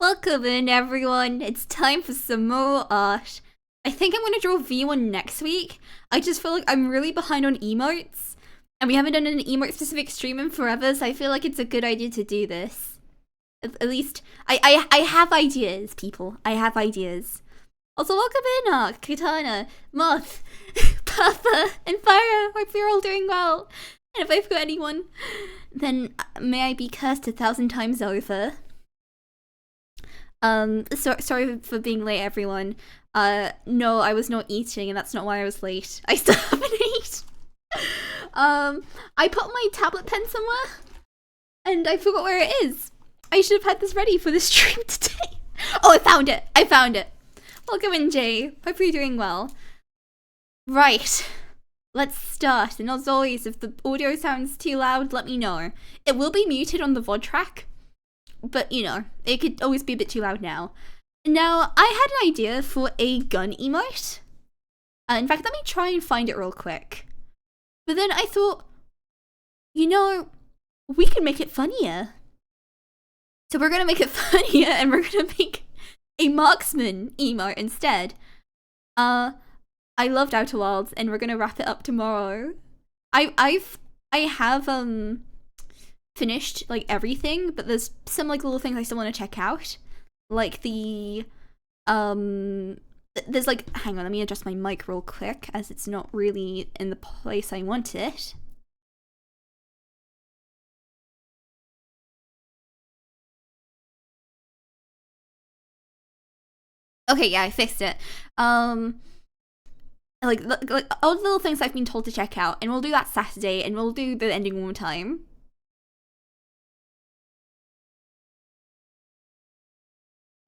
Welcome in, everyone. It's time for some more art. I think I'm gonna draw V1 next week. I just feel like I'm really behind on emotes, and we haven't done an emote-specific stream in forever, so I feel like it's a good idea to do this. At least, I have ideas, people. I have ideas. Also, welcome in, Katana, Moth, Papa, and Fire. Hope you're all doing well. And if I forgot anyone, then may I be cursed 1,000 times over. Sorry for being late, everyone. No, I was not eating, and that's not why I was late. I still haven't eaten. I put my tablet pen somewhere, and I forgot where it is. I should have had this ready for the stream today. Oh, I found it! I found it! Welcome in, Jay. Hope you're doing well. Right. Let's start, and as always, if the audio sounds too loud, let me know. It will be muted on the VOD track, but, you know, it could always be a bit too loud now. Now, I had an idea for a gun emote. In fact, let me try and find it real quick. But then I thought, you know, we can make it funnier. So we're gonna make it funnier, and we're gonna make a marksman emote instead. I loved Outer Wilds, and we're gonna wrap it up tomorrow. I have finished like everything, but there's some like little things I still want to check out, like the there's like, hang on, let me adjust my mic real quick as it's not really in the place I want it. Okay, yeah, I fixed it. Like all the little things I've been told to check out, and we'll do that Saturday, and we'll do the ending one more time.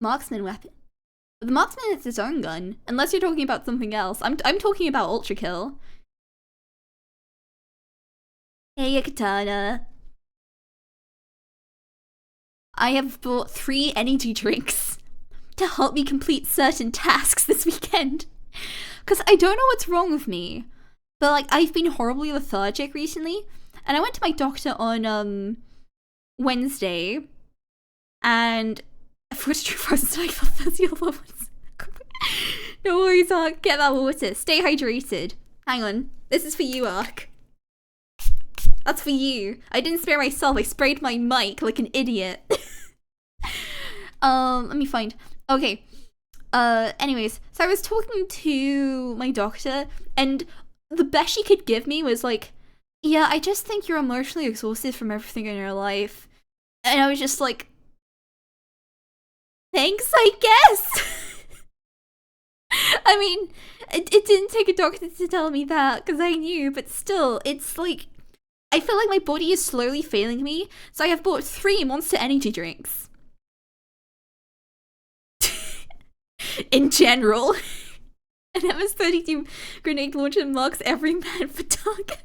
Marksman weapon. The marksman is its own gun, unless you're talking about something else. I'm talking about ULTRAKILL. Hey, Katana. I have bought 3 energy drinks to help me complete certain tasks this weekend. Because I don't know what's wrong with me, but like I've been horribly lethargic recently, and I went to my doctor on Wednesday, and I forgot to drink frozen Stark for 30 levels. No worries, Ark. Get that water. Stay hydrated. Hang on. This is for you, Ark. That's for you. I didn't spray myself. I sprayed my mic like an idiot. Let me find. Okay. Anyways, so I was talking to my doctor, and the best she could give me was like, yeah, I just think you're emotionally exhausted from everything in your life. And I was just like, thanks, I guess. I mean, it didn't take a doctor to tell me that, because I knew, but still, it's like, I feel like my body is slowly failing me, so I have bought 3 Monster Energy drinks. In general. And MS-32 grenade launcher marks every man for target.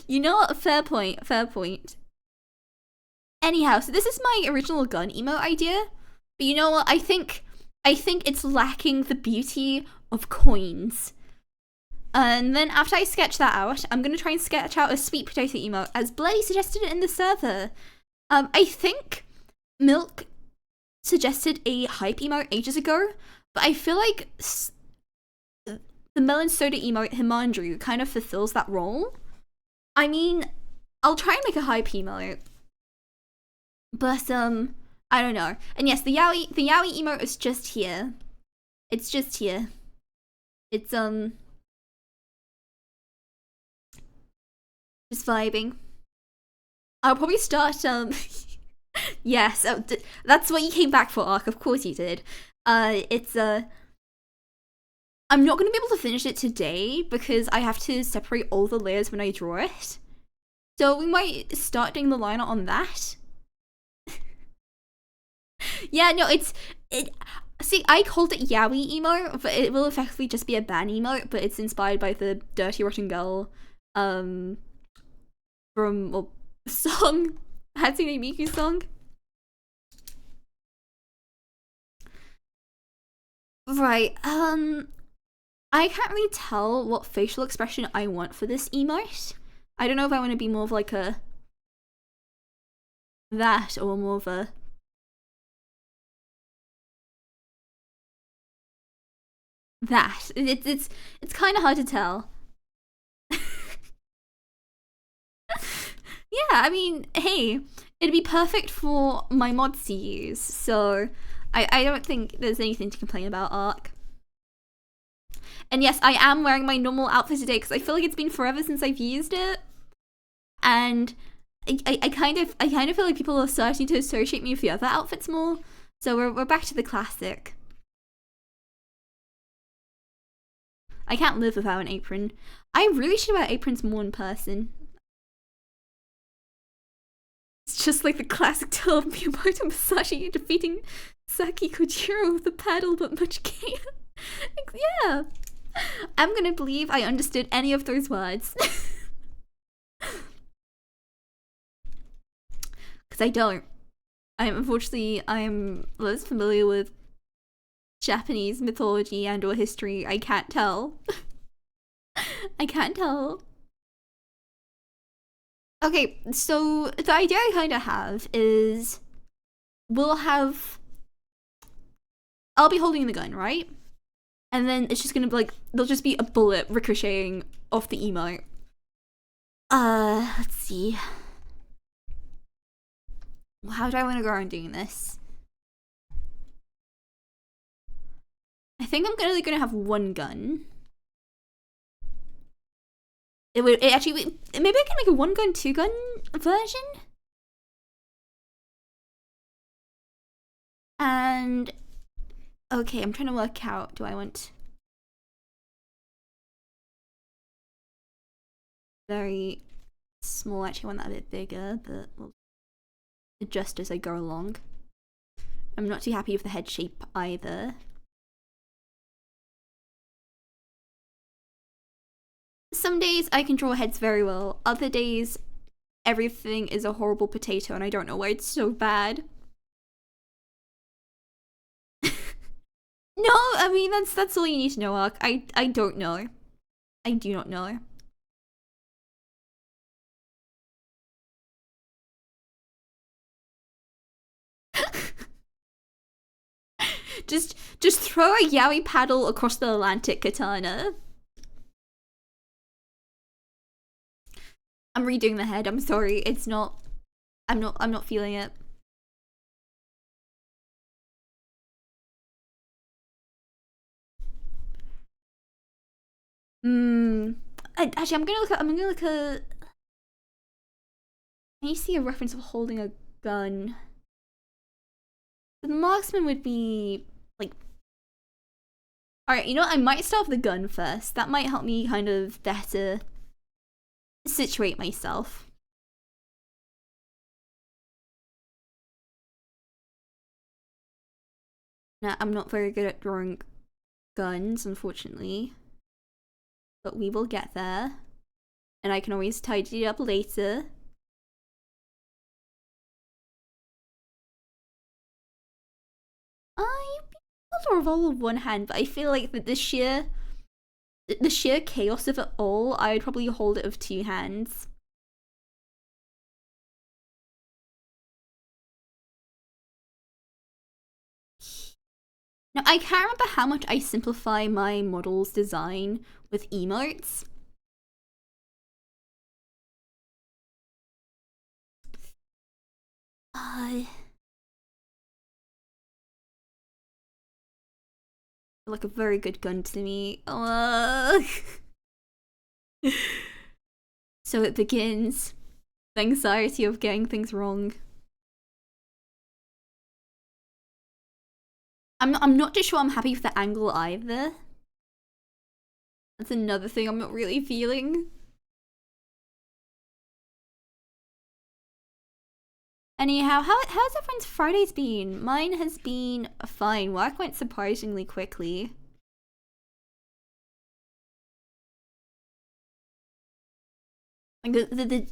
You know what? Fair point, fair point. Anyhow, so this is my original gun emote idea, but you know what? I think it's lacking the beauty of coins. And then after I sketch that out, I'm gonna try and sketch out a sweet potato emote, as Bloody suggested it in the server. I think Milk suggested a hype emote ages ago, but I feel like the melon soda emote Himandru kind of fulfills that role. I mean, I'll try and make a hype emote, but I don't know. And yes, the yaoi emote is just here. It's just here. It's just vibing. I'll probably start yes, that's what you came back for, Ark. Of course you did. It's I'm not gonna be able to finish it today because I have to separate all the layers when I draw it. So we might start doing the line art on that. Yeah, no, see, I called it Yaoi emote, but it will effectively just be a ban emote, but it's inspired by the Dirty Rotten Girl, from, well, song, Hatsune Miku song. Right, I can't really tell what facial expression I want for this emote. I don't know if I want to be more of like a that or more of a that. It's kind of hard to tell. Yeah, I mean, hey, it'd be perfect for my mods to use, so I don't think there's anything to complain about, Ark. And yes, I am wearing my normal outfit today because I feel like it's been forever since I've used it, and I kind of feel like people are starting to associate me with the other outfits more. So we're back to the classic. I can't live without an apron. I really should wear aprons more in person. It's just like the classic tale of Miyamoto Musashi defeating Saki Kojiro with the paddle, but much gayer. Yeah. I'm gonna believe I understood any of those words. Because I don't. I'm less familiar with Japanese mythology and or history. I can't tell. I can't tell. Okay, so the idea I kind of have is I'll be holding the gun, right? And then it's just gonna be like, there'll just be a bullet ricocheting off the emote. Let's see. How do I want to go around doing this? I think I'm gonna have one gun. Maybe I can make a one gun, two gun version. And okay, I'm trying to work out. Do I want very small? Actually, I want that a bit bigger, but we'll adjust as I go along. I'm not too happy with the head shape either. Some days I can draw heads very well. Other days, everything is a horrible potato and I don't know why it's so bad. No, I mean, that's all you need to know, Ark. I don't know. I do not know. just throw a yaoi paddle across the Atlantic, Katana. I'm redoing the head. I'm sorry. It's not. I'm not feeling it. Actually, I'm gonna look at. Can you see a reference of holding a gun? The marksman would be like. Alright, you know what? I might start with the gun first. That might help me kind of better situate myself. Now, I'm not very good at drawing guns, unfortunately. But we will get there. And I can always tidy it up later. You'd be able to revolve with one hand, but I feel like the sheer chaos of it all, I would probably hold it with two hands. Now, I can't remember how much I simplify my model's design with emotes. Like a very good gun to me. So it begins. The anxiety of getting things wrong. I'm not too sure I'm happy with the angle either. That's another thing I'm not really feeling. Anyhow, how's everyone's Fridays been? Mine has been fine. Work went surprisingly quickly. Like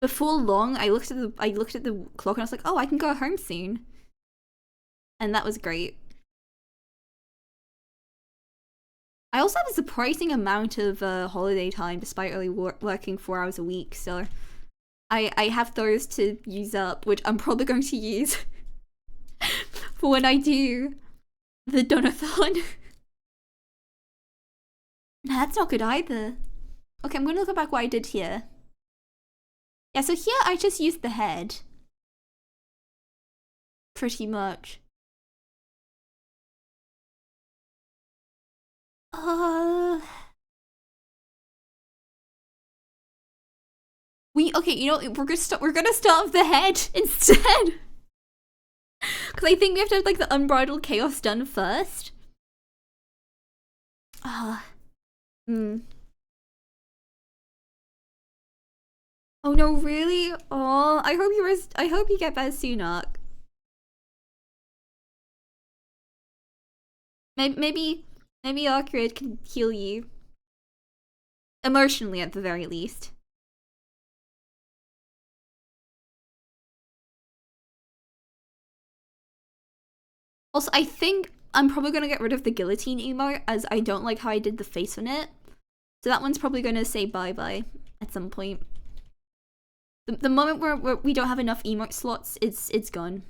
before long, I looked at the clock and I was like, oh, I can go home soon, and that was great. I also have a surprising amount of holiday time despite only working 4 hours a week, so I have those to use up, which I'm probably going to use for when I do the Donathon. Nah, that's not good either. Okay, I'm gonna look back what I did here. Yeah, so here I just used the head. Pretty much. Uh... Okay, you know, we're gonna start with the head instead. Because I think we have to have like the unbridled chaos done first. Ah. Hmm. Oh no, really? Oh, I hope you get better soon, Ark. Maybe Arcade can heal you. Emotionally at the very least. Also, I think I'm probably gonna get rid of the guillotine emote as I don't like how I did the face on it. So that one's probably gonna say bye-bye at some point. The moment where we don't have enough emote slots, it's gone.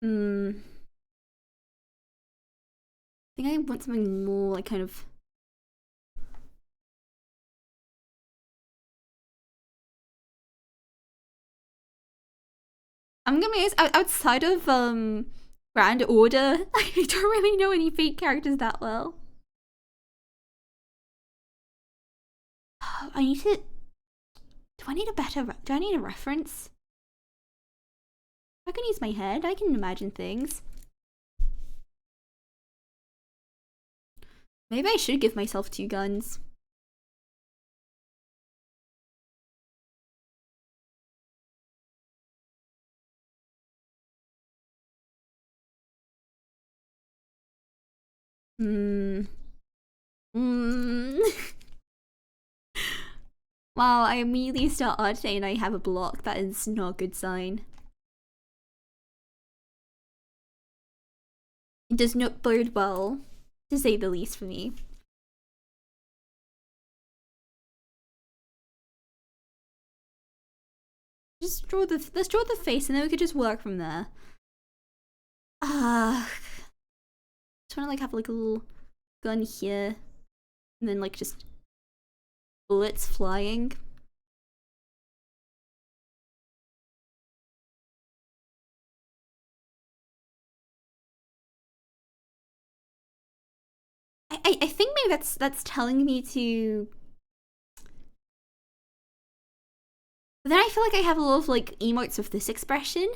Hmm. I think I want something more like kind of. I'm gonna be honest, outside of Grand Order, I don't really know any fake characters that well. I need to. Do I need a better? Do I need a reference? I can use my head. I can imagine things. Maybe I should give myself 2 guns. Hmm. Hmm. Wow, I immediately start arching and I have a block. That is not a good sign. It does not bode well, to say the least, for me. Let's draw the face and then we could just work from there. Ah, just wanna like have like a little gun here, and then like just bullets flying. I think maybe that's telling me to. But then I feel like I have a lot of like emotes with this expression,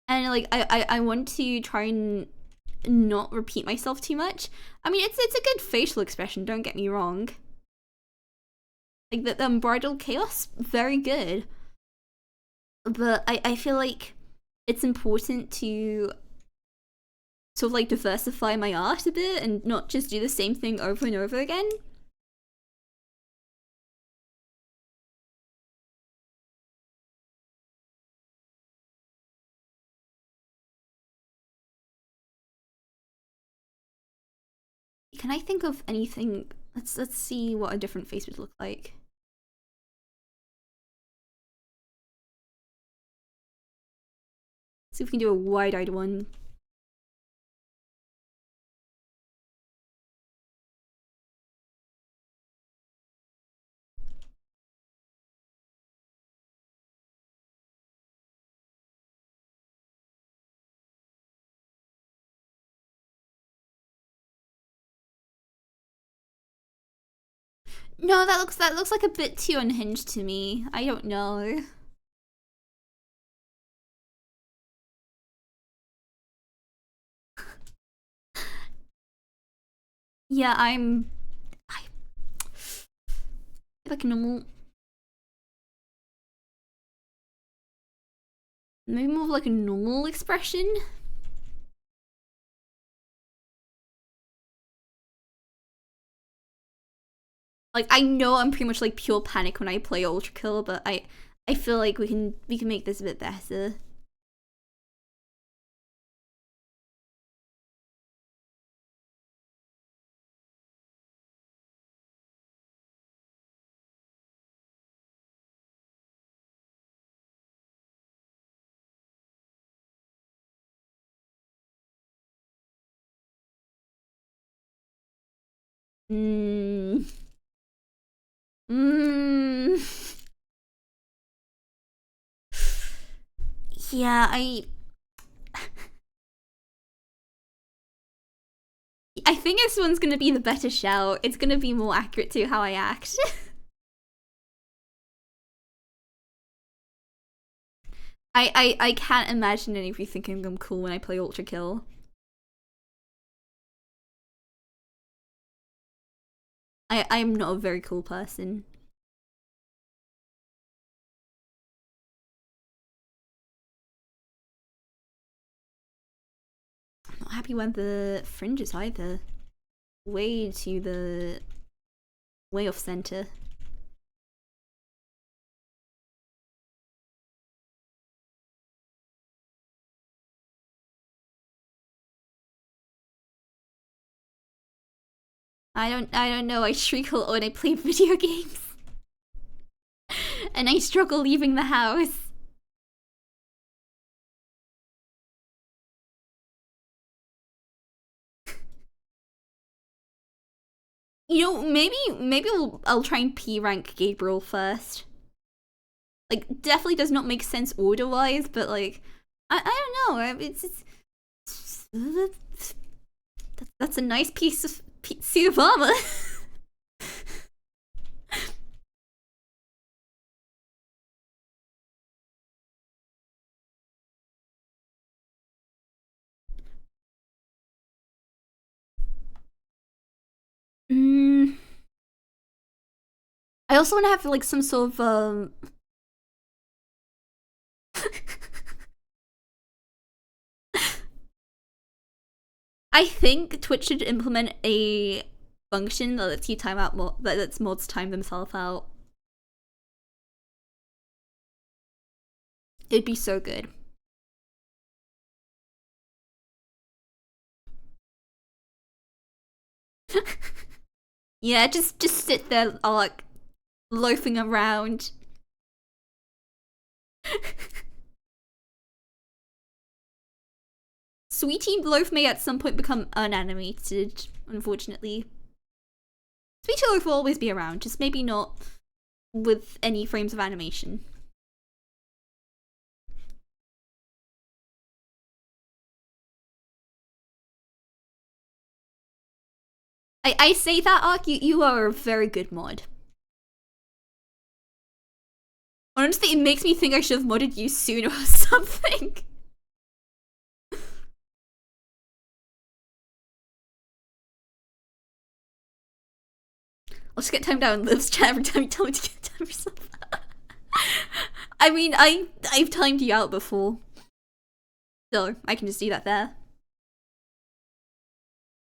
and like I want to try and not repeat myself too much. I mean, it's a good facial expression. Don't get me wrong. Like the unbridled chaos, very good. But I feel like it's important to sort of like diversify my art a bit and not just do the same thing over and over again. Can I think of anything? Let's see what a different face would look like. See if we can do a wide-eyed one. No, that looks like a bit too unhinged to me. I don't know. Yeah, I like normal. Maybe more of like a normal expression. Like I know I'm pretty much like pure panic when I play ULTRAKILL, but I feel like we can make this a bit better. Mm. Mm. Yeah, I think this one's gonna be the better shout. It's gonna be more accurate to how I act. I can't imagine any of you thinking I'm cool when I play ULTRAKILL. I'm not a very cool person. I'm not happy when the fringes either. Way to the way off center. I don't know, I shriek a lot when I play video games. And I struggle leaving the house. You know, maybe I'll try and P rank Gabriel first. Like, definitely does not make sense order-wise, but like, I don't know. That's a nice piece of armor. I also want to have like some sort of I think Twitch should implement a function that lets you time out that lets mods time themselves out. It'd be so good. Yeah, just sit there like loafing around. Sweetie Loaf may at some point become unanimated, unfortunately. Sweetie Loaf will always be around, just maybe not with any frames of animation. I say that, Ark, you are a very good mod. Honestly, it makes me think I should have modded you sooner or something. I'll just get timed out in Liv's chat every time you tell me to get time yourself. I mean, I've timed you out before. So, I can just do that there.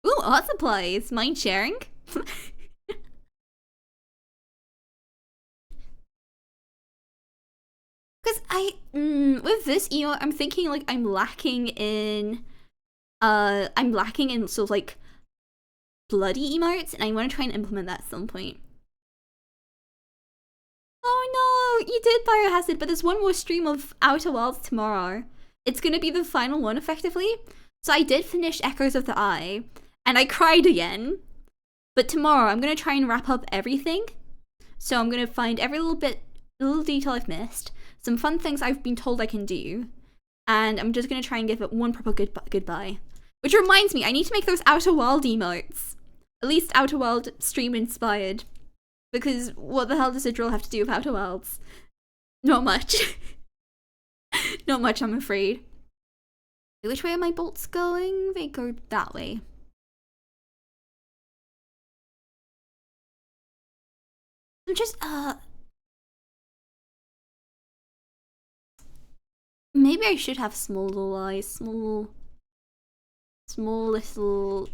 Ooh, art supplies. Mind sharing? Because with this emote, I'm thinking like I'm lacking in sort of like bloody emotes, and I want to try and implement that at some point. Oh no, you did Biohazard, but there's one more stream of Outer Worlds tomorrow. It's gonna be the final one, effectively. So I did finish Echoes of the Eye, and I cried again. But tomorrow, I'm gonna try and wrap up everything. So I'm gonna find every little detail I've missed, some fun things I've been told I can do, and I'm just gonna try and give it one proper goodbye. Which reminds me, I need to make those Outer World emotes. At least Outer World stream inspired. Because what the hell does a drill have to do with Outer Worlds? Not much. Not much, I'm afraid. Which way are my bolts going? They go that way. I'm just, maybe I should have small little eyes. Small little...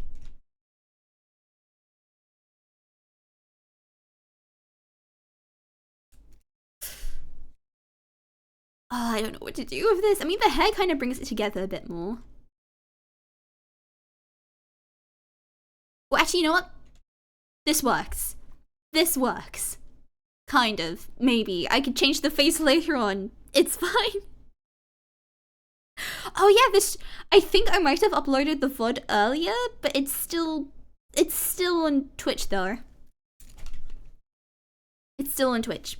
I don't know what to do with this. I mean, the hair kind of brings it together a bit more. Well, actually, you know what? This works. This works. Kind of. Maybe. I could change the face later on. It's fine. Oh yeah, I think I might have uploaded the VOD earlier, but it's still on Twitch though. It's still on Twitch.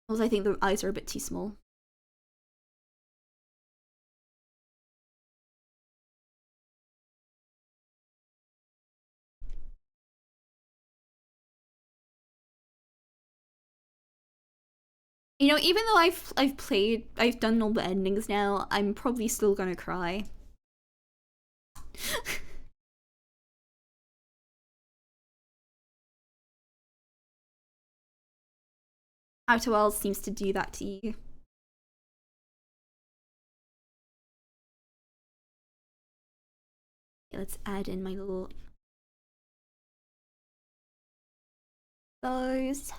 Also, I think the eyes are a bit too small. You know, even though I've done all the endings now, I'm probably still gonna cry. Outer Worlds seems to do that to you. Okay, let's add in my little bows.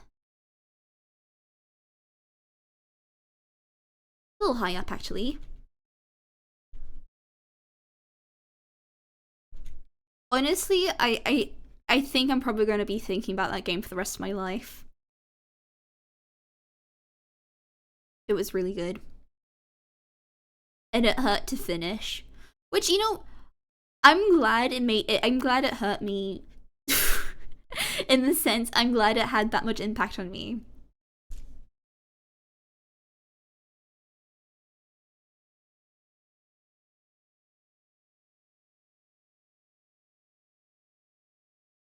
A little high up, actually. Honestly, I think I'm probably going to be thinking about that game for the rest of my life. It was really good. And it hurt to finish. Which, you know, I'm glad it hurt me. In the sense, I'm glad it had that much impact on me.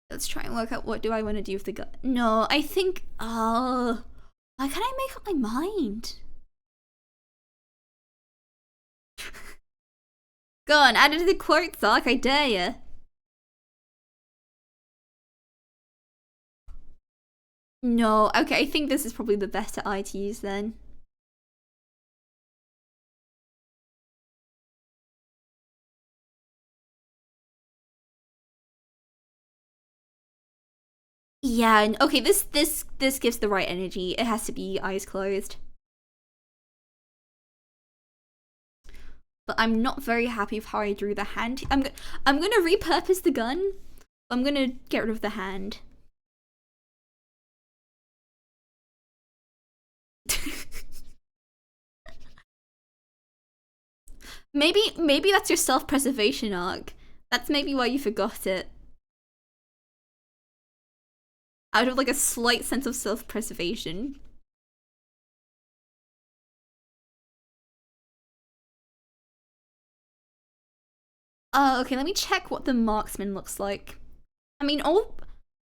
Let's try and work out what do I want to do with the gun. No, I think, why can't I make up my mind? Go on, add it to the quote, Zark, I dare ya. No, okay, I think this is probably the better eye to use then. Yeah, and okay, this gives the right energy. It has to be eyes closed. But I'm not very happy with how I drew the hand. I'm gonna repurpose the gun. I'm gonna get rid of the hand. maybe that's your self-preservation arc. That's maybe why you forgot it. Out of like a slight sense of self-preservation. Okay, let me check what the marksman looks like. I mean, all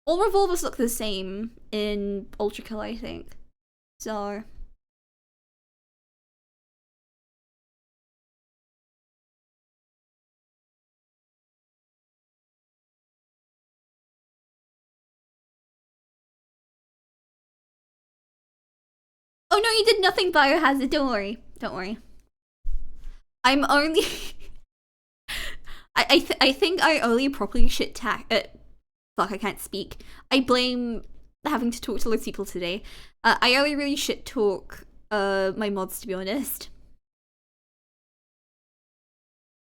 revolvers look the same in ULTRAKILL, I think. So oh no, you did nothing biohazard, don't worry. Don't worry. I'm only I think I only properly shit tack fuck, I can't speak. I blame having to talk to loads of people today. I only really shit talk my mods, to be honest.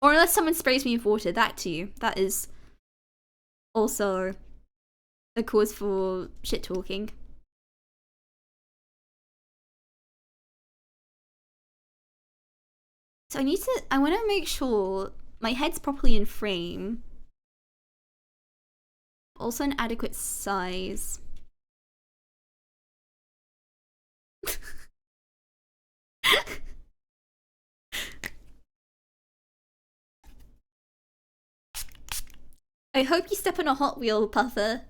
Or unless someone sprays me with water, that too. That is also a cause for shit talking. So I want to make sure my head's properly in frame. Also an adequate size. I hope you step on a Hot Wheel, Puffer.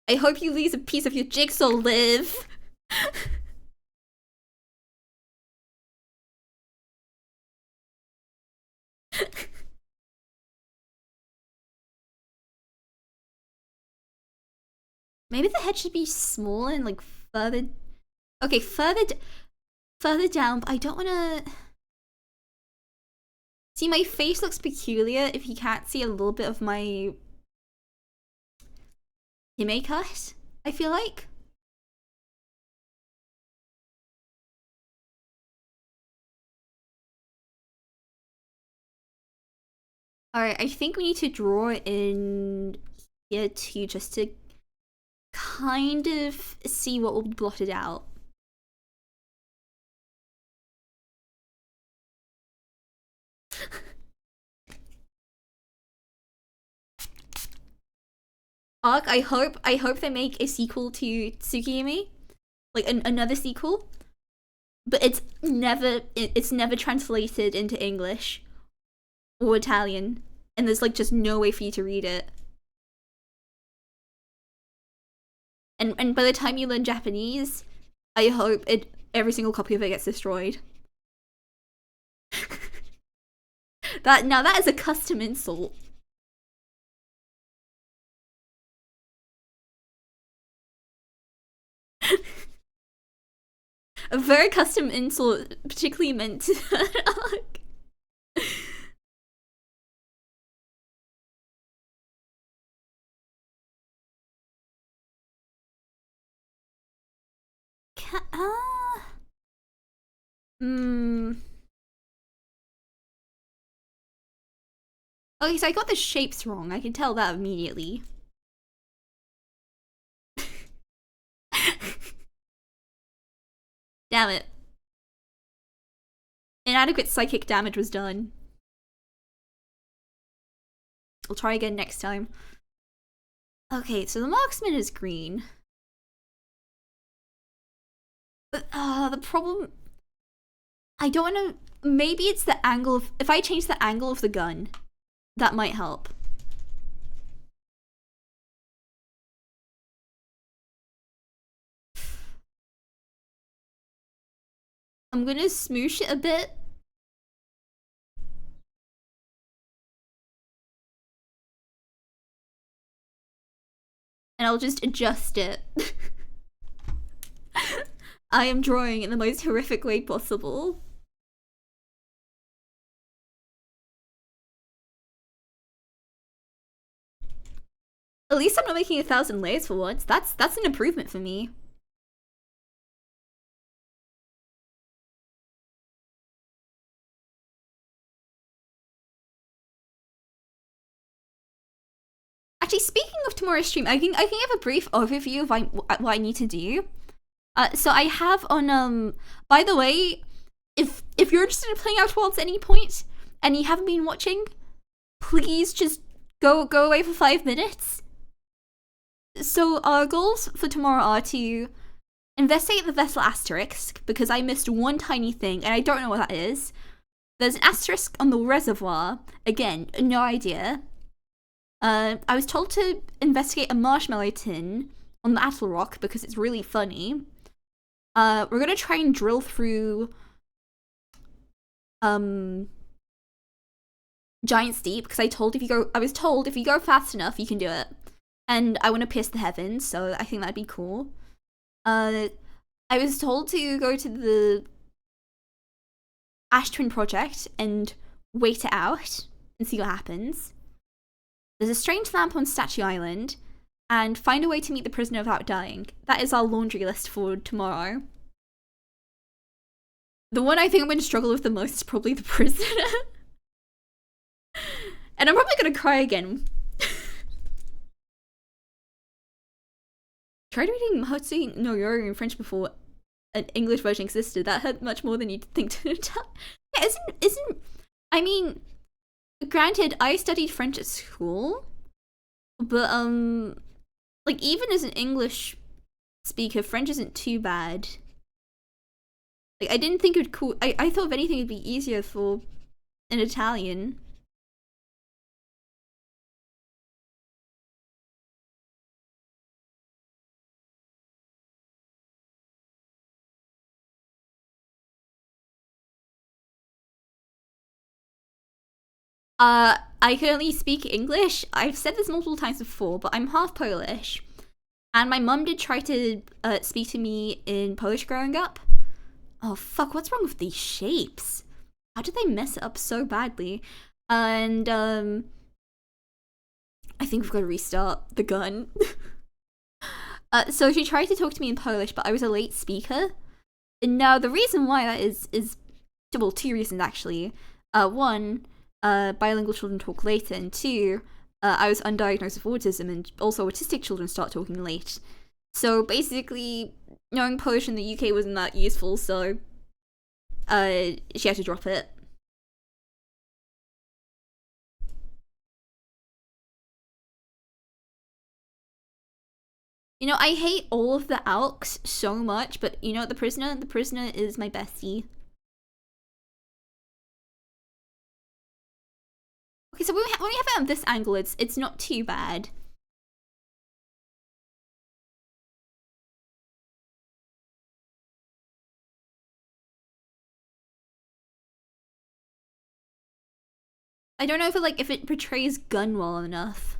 I hope you lose a piece of your jigsaw, Liv. Maybe the head should be small and like further. Okay, further down. But I don't want to. See, my face looks peculiar if you can't see a little bit of my hime cut, I feel like. Alright, I think we need to draw in here too, just to kind of see what will be blotted out. arc. I hope they make a sequel to Tsukiyami, like another sequel. But it's never translated into English or Italian, and there's like just no way for you to read it. And by the time you learn Japanese, I hope every single copy of it gets destroyed. That is a custom insult. A very custom insult, particularly meant to Okay, so I got the shapes wrong. I can tell that immediately. Damn it. Inadequate psychic damage was done. I'll try again next time. Okay, so the marksman is green. But the problem... I don't want to... Maybe it's the angle of... If I change the angle of the gun, that might help. I'm gonna smoosh it a bit. And I'll just adjust it. I am drawing in the most horrific way possible. At least I'm not making 1,000 layers for once. That's an improvement for me. Actually, speaking of tomorrow's stream, I can give a brief overview of what I need to do. So I have on by the way, if you're interested in playing Outer Worlds at any point and you haven't been watching, please just go away for 5 minutes. So our goals for tomorrow are to investigate the vessel asterisk, because I missed one tiny thing and I don't know what that is. There's an asterisk on the reservoir. Again, no idea. I was told to investigate a marshmallow tin on the Atl Rock because it's really funny. We're gonna try and drill through Giant Steep, because I was told if you go fast enough you can do it. And I want to pierce the heavens, so I think that'd be cool. I was told to go to the Ash Twin Project and wait it out and see what happens. There's a strange lamp on Statue Island, and find a way to meet the prisoner without dying. That is our laundry list for tomorrow. The one I think I'm going to struggle with the most is probably the prisoner. And I'm probably going to cry again. Tried reading Mahotsu no Yori in French before an English version existed. That hurt much more than you'd think to tell. Yeah, I mean, granted, I studied French at school, but like even as an English speaker, French isn't too bad. Like I didn't think it would cool. I thought if anything it'd be easier for an Italian. I can only speak English. I've said this multiple times before, but I'm half Polish. And my mum did try to speak to me in Polish growing up. Oh fuck, what's wrong with these shapes? How did they mess it up so badly? And I think we've got to restart the gun. So she tried to talk to me in Polish, but I was a late speaker. And now the reason why that is well, 2 reasons actually. One, bilingual children talk later, and 2, I was undiagnosed with autism, and also autistic children start talking late. So basically, knowing Polish in the UK wasn't that useful, so she had to drop it. You know, I hate all of the alks so much, but you know what, the prisoner is my bestie. Okay, so when we have it on this angle, it's not too bad. I don't know if it portrays gun well enough.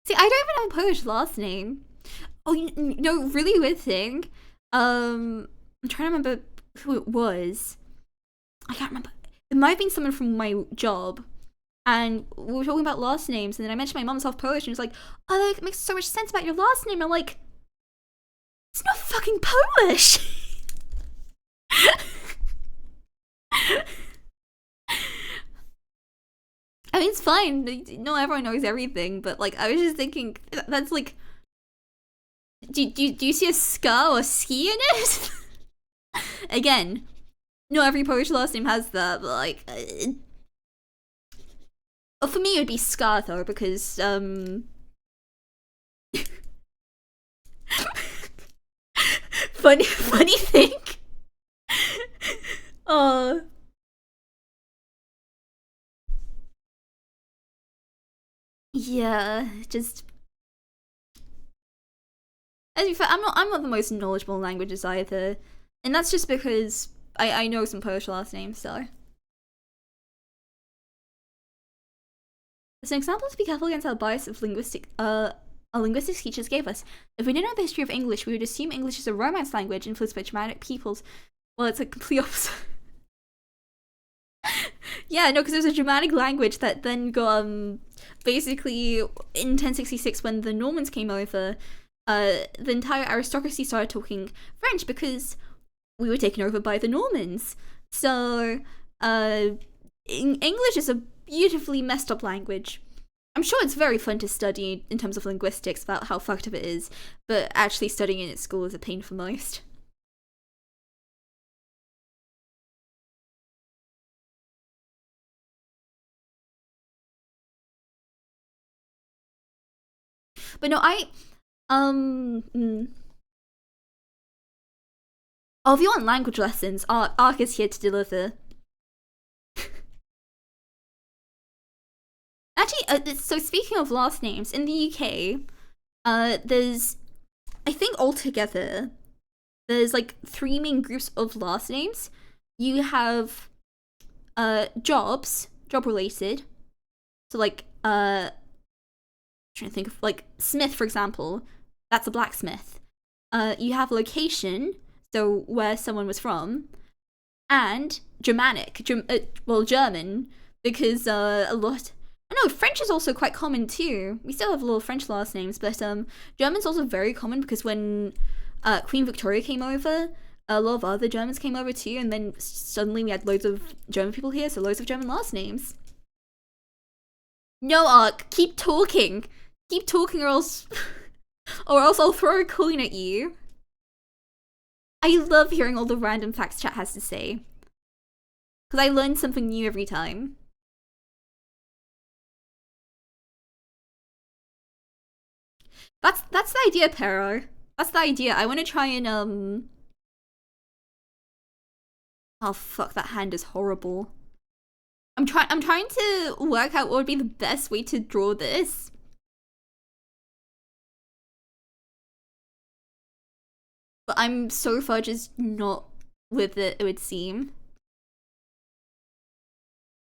See, I don't even have a Polish last name. Oh, you know, really weird thing. I'm trying to remember who it was. I can't remember. It might have been someone from my job. And we were talking about last names, and then I mentioned my mom's half Polish, and she was like, "Oh, that makes so much sense about your last name." I'm like, "It's not fucking Polish." I mean, it's fine. Not everyone knows everything, but like, I was just thinking that's like, do you see a ska or ski in it? Again, not every Polish last name has that, but like, for me it would be ska though, because funny thing. Oh. Yeah, just as you fair, I'm not the most knowledgeable in languages either, and that's just because I know some Polish last names. So, as an example, to be careful against our bias of our linguistics teachers gave us. If we didn't know the history of English, we would assume English is a Romance language influenced by Germanic peoples. Well, it's a complete opposite. Yeah, no, because it was a Germanic language that then got basically in 1066 when the Normans came over, the entire aristocracy started talking French because we were taken over by the Normans. So, English is a beautifully messed up language. I'm sure it's very fun to study in terms of linguistics about how fucked up it is, but actually studying it at school is a pain for most. But no, oh, if you want language lessons, Ark is here to deliver. Actually, so speaking of last names, in the UK, there's, I think altogether, there's like three main groups of last names. You have, job related. So like, trying to think of like Smith, for example, that's a blacksmith. You have location, so where someone was from, and Germanic, German, because a lot. I know French is also quite common too. We still have little French last names, but German's also very common because when Queen Victoria came over, a lot of other Germans came over too, and then suddenly we had loads of German people here, so loads of German last names. No, Ark, keep talking, or else, or else I'll throw a coin at you. I love hearing all the random facts chat has to say, because I learn something new every time. That's the idea, Pero. That's the idea. I want to try and Oh fuck, that hand is horrible. I'm trying to work out what would be the best way to draw this. But I'm so far just not with it would seem.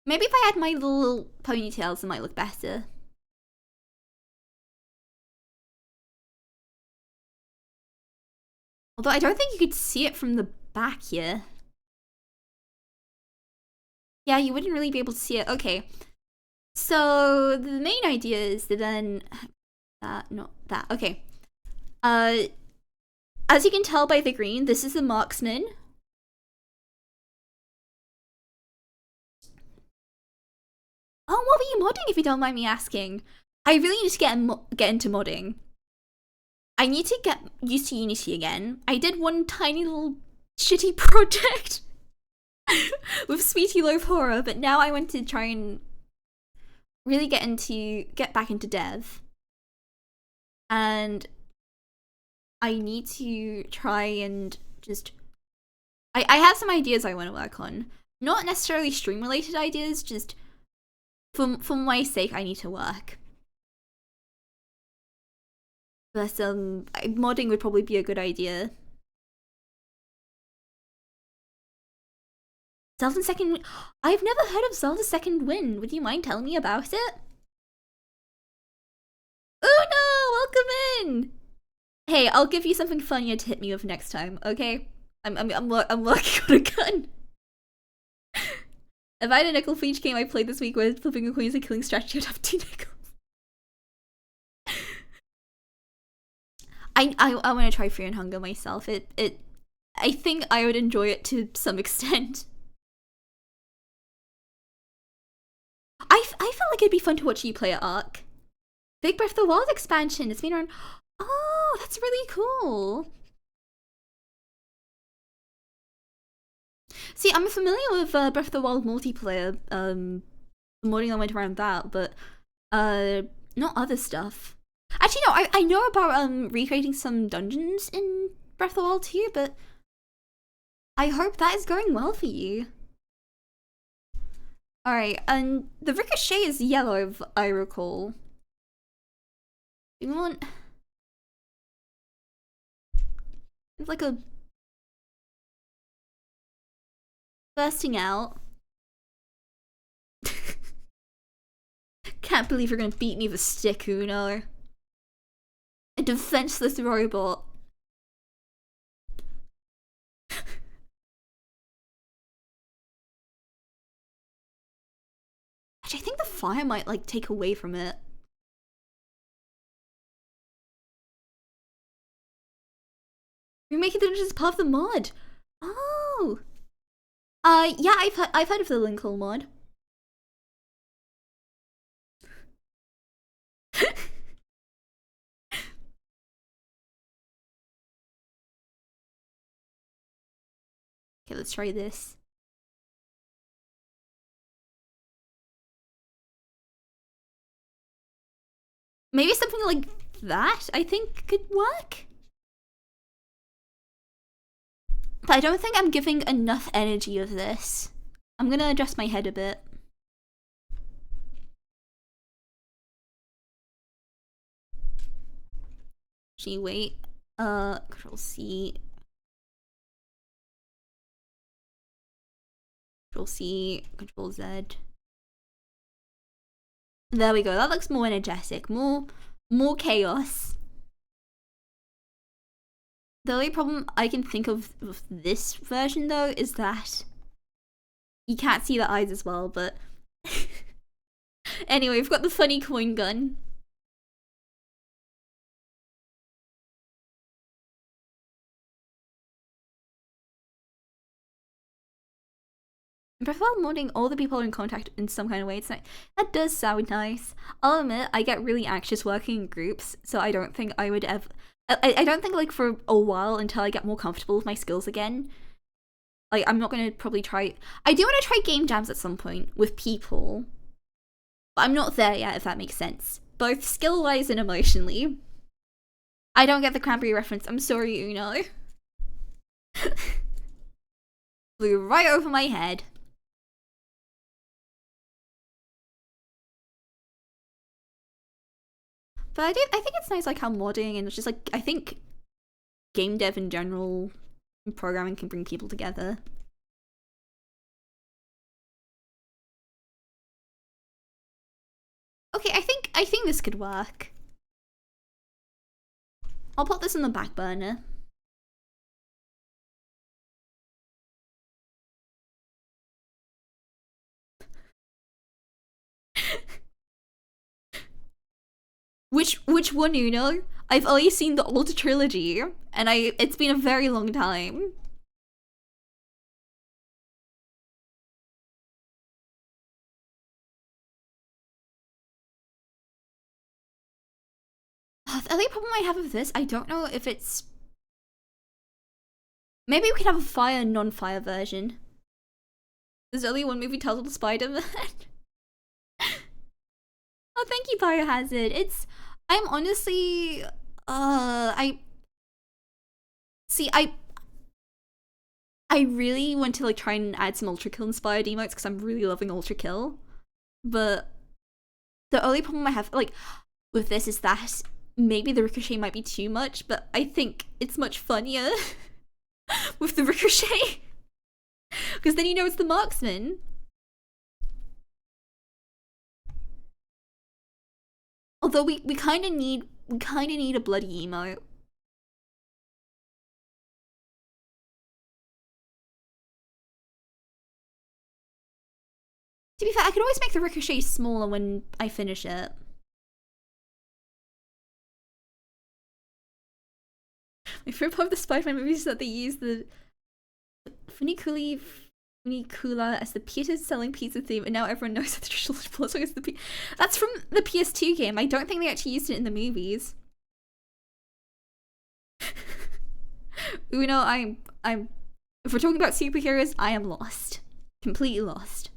Maybe if I had my little ponytails it might look better. Although I don't think you could see it from the back here. Yeah, you wouldn't really be able to see it. Okay. So the main idea is to then not that. Okay. As you can tell by the green, this is the marksman. Oh, what were you modding if you don't mind me asking? I really need to get into modding. I need to get used to Unity again. I did one tiny little shitty project with Sweetie Loaf Horror, but now I want to try and really get back into dev. And I need to try and just I have some ideas I want to work on. Not necessarily stream related ideas, just for my sake I need to work. But modding would probably be a good idea. Zelda Second Wind. I've never heard of Zelda Second Wind. Would you mind telling me about it? Oh no, welcome in. Hey, I'll give you something funnier to hit me with next time, okay? I'm working on a gun. If I had a nickel for each game I played this week where flipping a coin is a killing strategy, I'd have 2 nickels. I want to try Fear and Hunger myself. I think I would enjoy it to some extent. I felt like it'd be fun to watch you play at Ark. Big Breath of the Wild expansion. It's been around. Oh, that's really cool. See, I'm familiar with Breath of the Wild multiplayer. The modding that went around that, but not other stuff. Actually, no. I know about recreating some dungeons in Breath of the Wild too, but I hope that is going well for you. Alright, and the ricochet is yellow, if I recall. We want like a bursting out. Can't believe you're gonna beat me with a stick, Uno. A defenseless robot. Actually, I think the fire might like take away from it. You're making the dungeons part of the mod. Oh. Yeah, I've heard of the Lincoln mod. Okay, let's try this. Maybe something like that, I think, could work. But I don't think I'm giving enough energy of this. I'm gonna adjust my head a bit. Actually, wait. Control C. Control C. Control Z. There we go. That looks more energetic. More chaos. The only problem I can think of with this version, though, is that you can't see the eyes as well, but... Anyway, we've got the funny coin gun. I prefer modding all the people in contact in some kind of way. It's like, that does sound nice. I'll admit, I get really anxious working in groups, so I don't think I would ever... I don't think, like, for a while until I get more comfortable with my skills again. Like, I'm not gonna probably try... I do want to try game jams at some point with people. But I'm not there yet, if that makes sense. Both skill-wise and emotionally. I don't get the cranberry reference. I'm sorry, Uno. Flew right over my head. But I think it's nice, like, how modding and it's just, like, I think game dev in general, programming can bring people together. Okay, I think this could work. I'll put this in the back burner. Which one, Uno? I've only seen the old trilogy, and it's been a very long time. The only problem I have with this, I don't know if it's... Maybe we could have a fire, non-fire version. There's only one movie titled Spider-Man. Oh, thank you, Biohazard. I'm honestly... I really want to like try and add some ULTRAKILL inspired emotes because I'm really loving ULTRAKILL. But the only problem I have like with this is that maybe the ricochet might be too much, but I think it's much funnier with the ricochet. Because then you know it's the marksman. Although we kinda need a bloody emote. To be fair, I can always make the ricochet smaller when I finish it. My favorite part of the Spider-Man movies is that they use the funiculi as the Peter selling pizza theme, and now everyone knows that the traditional plot song is the That's from the PS2 game. I don't think they actually used it in the movies. Uno, I'm if we're talking about superheroes, I am lost. Completely lost.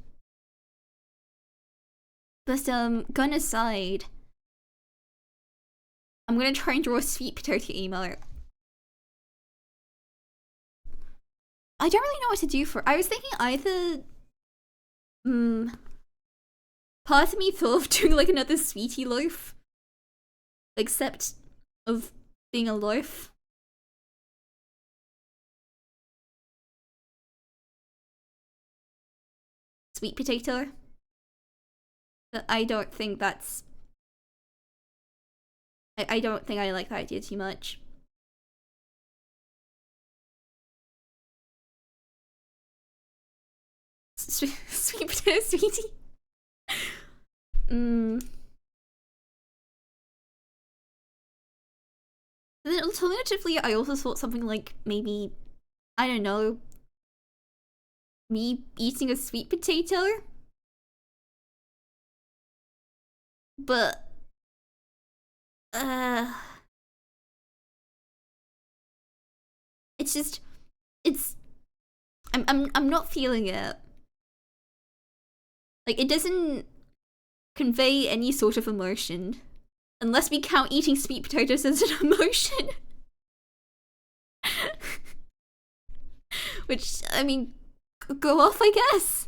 But gun aside, I'm gonna try and draw a sweet potato emote. I don't really know what to do for. I was thinking either. Part of me thought of doing like another sweetie loaf, except of being a loaf. Sweet potato. But I don't think that's. I don't think I like that idea too much. Sweet potato sweetie. Then alternatively, I also thought something like maybe, I don't know, me eating a sweet potato. But it's just I'm not feeling it. Like it doesn't convey any sort of emotion. Unless we count eating sweet potatoes as an emotion. Which, I mean, go off, I guess.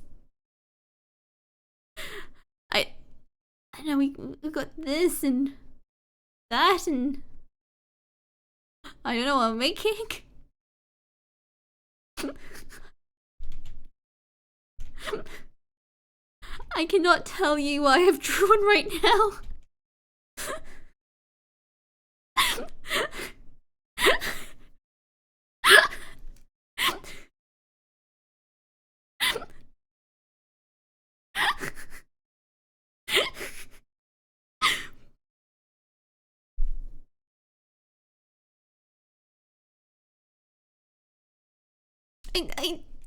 I know we got this and that and I don't know what I'm making. I cannot tell you what I have drawn right now.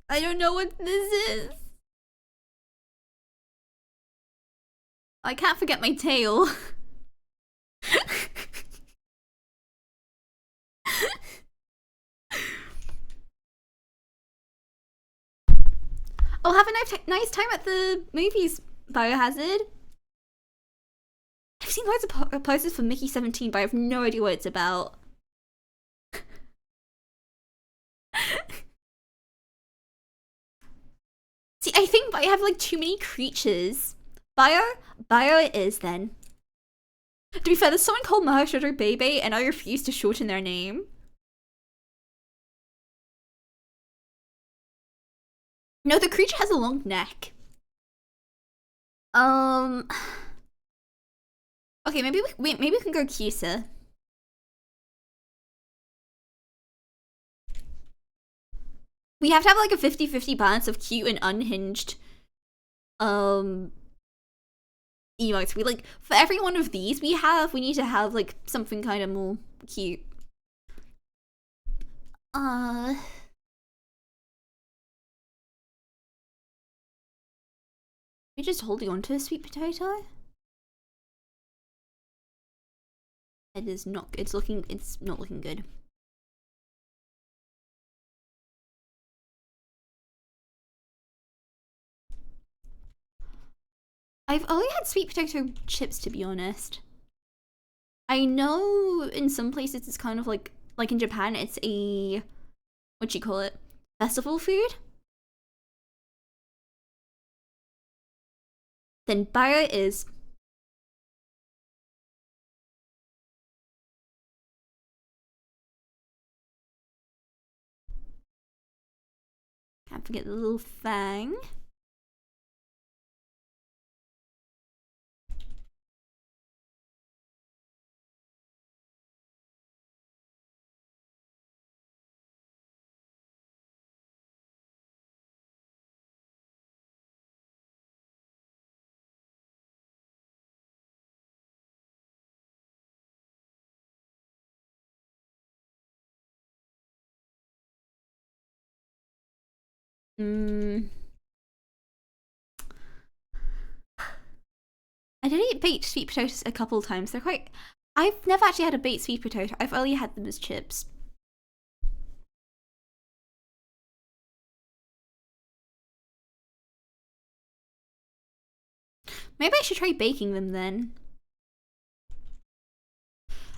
I don't know what this is. I can't forget my tail. Oh, have a nice time at the movies, Biohazard. I've seen loads of posters for Mickey 17, but I have no idea what it's about. See, I think I have like too many creatures. Bio it is then. To be fair, there's someone called Mahashadar Bebe, and I refuse to shorten their name. No, the creature has a long neck. Okay, maybe we can go Kisa. We have to have like a 50-50 balance of cute and unhinged emotes. We like for every one of these we need to have like something kind of more cute. We're just holding on to a sweet potato. It is not. It's not looking good. I've only had sweet potato chips, to be honest. I know in some places it's kind of like in Japan, it's a, what do you call it? Festival food? Then Bara is. Can't forget the little fang. I did eat baked sweet potatoes a couple times. They're quite. I've never actually had a baked sweet potato. I've only had them as chips. Maybe I should try baking them then.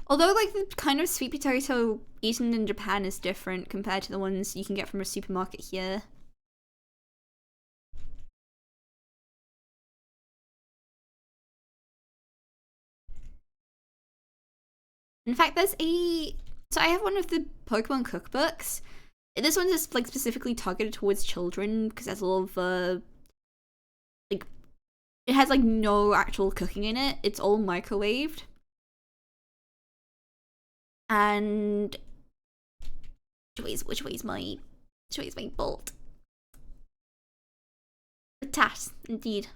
Although, like, the kind of sweet potato eaten in Japan is different compared to the ones you can get from a supermarket here. In fact, there's a. So I have one of the Pokemon cookbooks. This one is like specifically targeted towards children because there's a lot of like, it has like no actual cooking in it. It's all microwaved. And which way's my bolt? The task, indeed.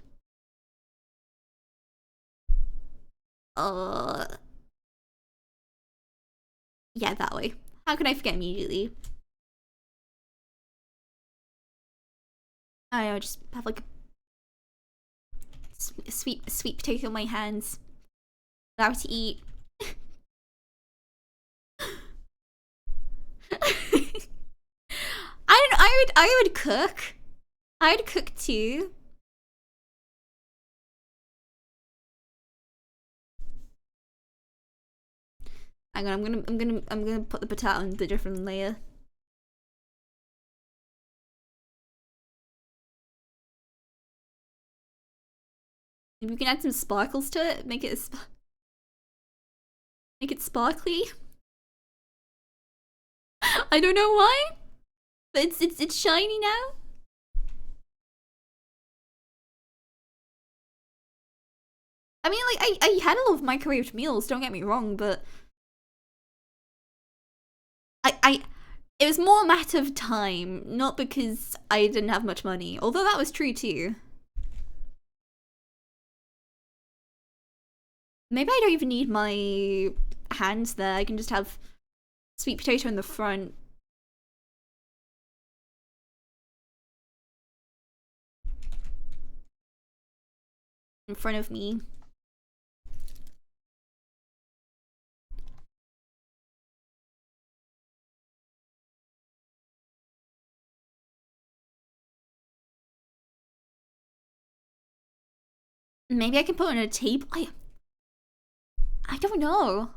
Yeah, that way. How could I forget immediately? I don't know, just have like a sweet potato in my hands. Allowed to eat. I don't know, I would cook. I'd cook too. Hang on, I'm gonna put the potato on the different layer. Maybe we can add some sparkles to it, make it sparkly. I don't know why, but it's shiny now. I mean, like, I had a lot of microwaved meals, don't get me wrong, but it was more a matter of time, not because I didn't have much money, although that was true too. Maybe I don't even need my hands there, I can just have sweet potato in the front. In front of me. Maybe I can put it on a table. I don't know.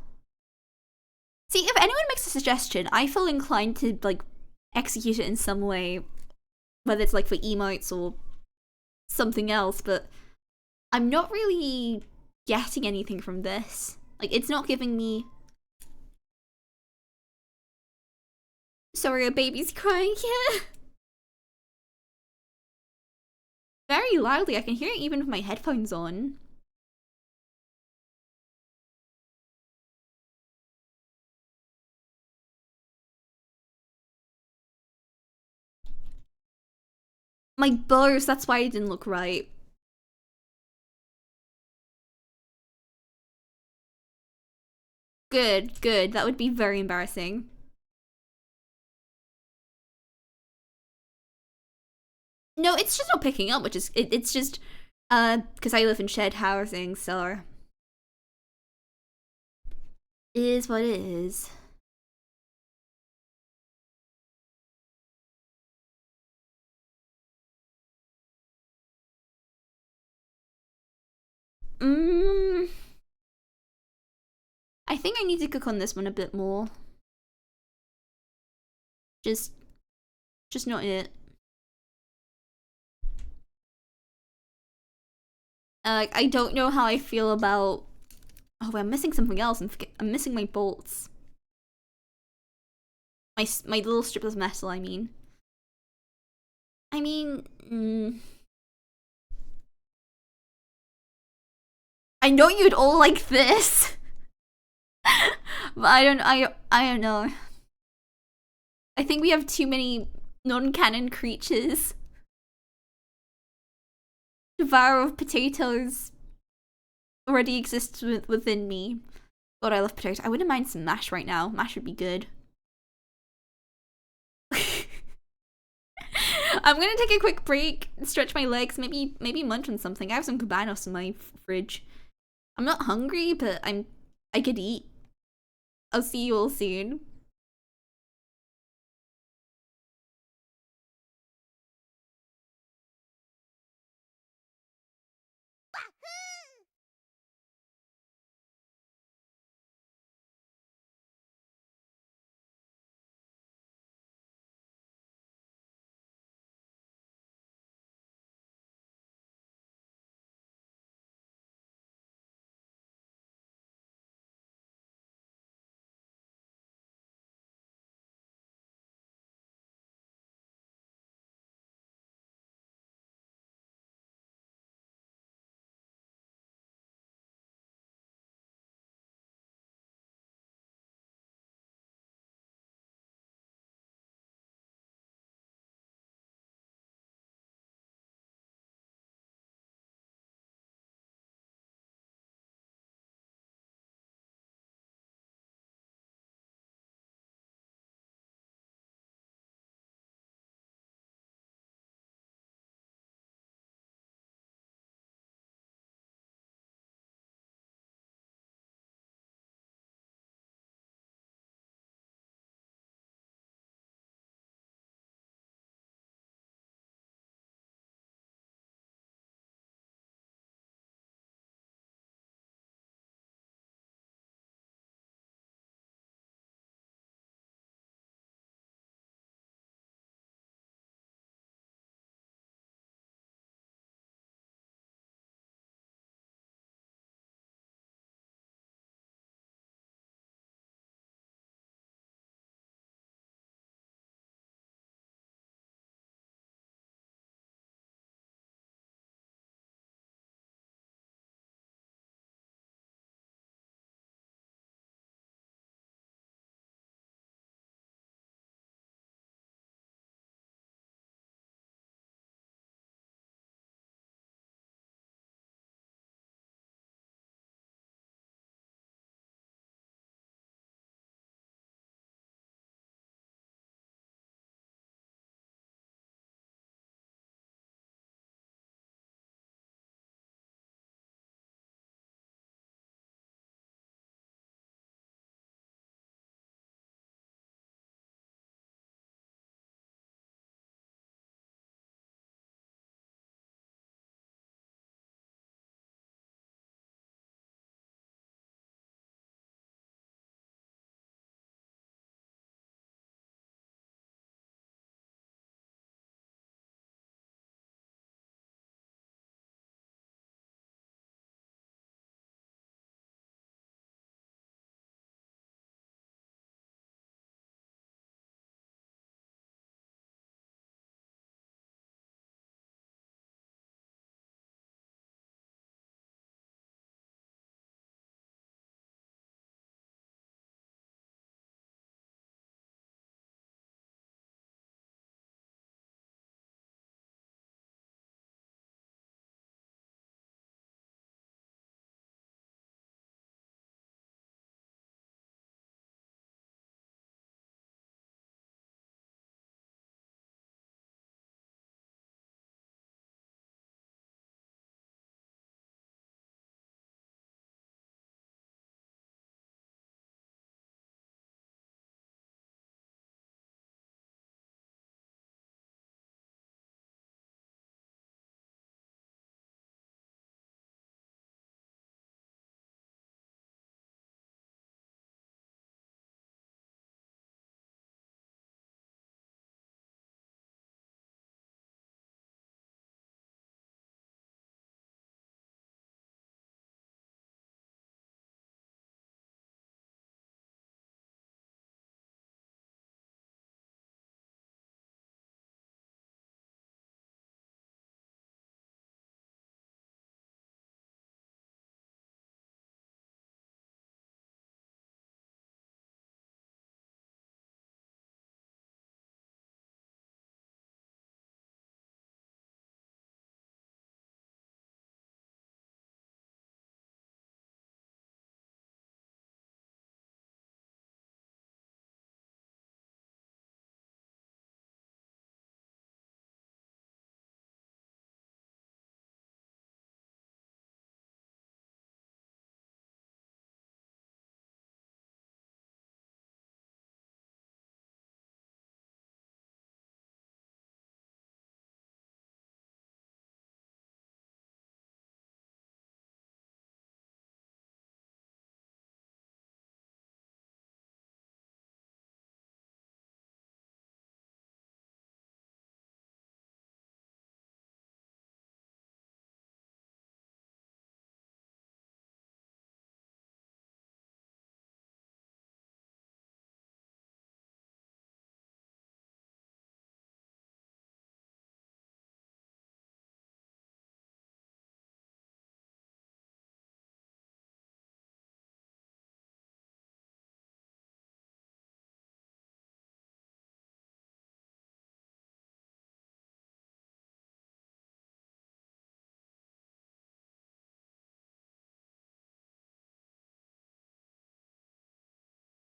See, if anyone makes a suggestion, I feel inclined to like execute it in some way, whether it's like for emotes or something else, but I'm not really getting anything from this. Like, it's not giving me. Sorry, a baby's crying here. Very loudly, I can hear it even with my headphones on. My burst, that's why it didn't look right. Good, good. That would be very embarrassing. No, it's just not picking up, which is it's just because I live in shared housing, so It is what it is. I think I need to cook on this one a bit more. Just not it. I don't know how I feel about. Oh, wait, I'm missing something else. I'm missing my bolts. My little strip of metal. I mean, I know you'd all like this, but I don't know. I think we have too many non-canon creatures. Devourer of potatoes already exists within me. God, I love potatoes. I wouldn't mind some mash right now. Mash would be good. I'm gonna take a quick break, stretch my legs, maybe munch on something. I have some cabanos in my fridge. I'm not hungry, but I could eat. I'll see you all soon.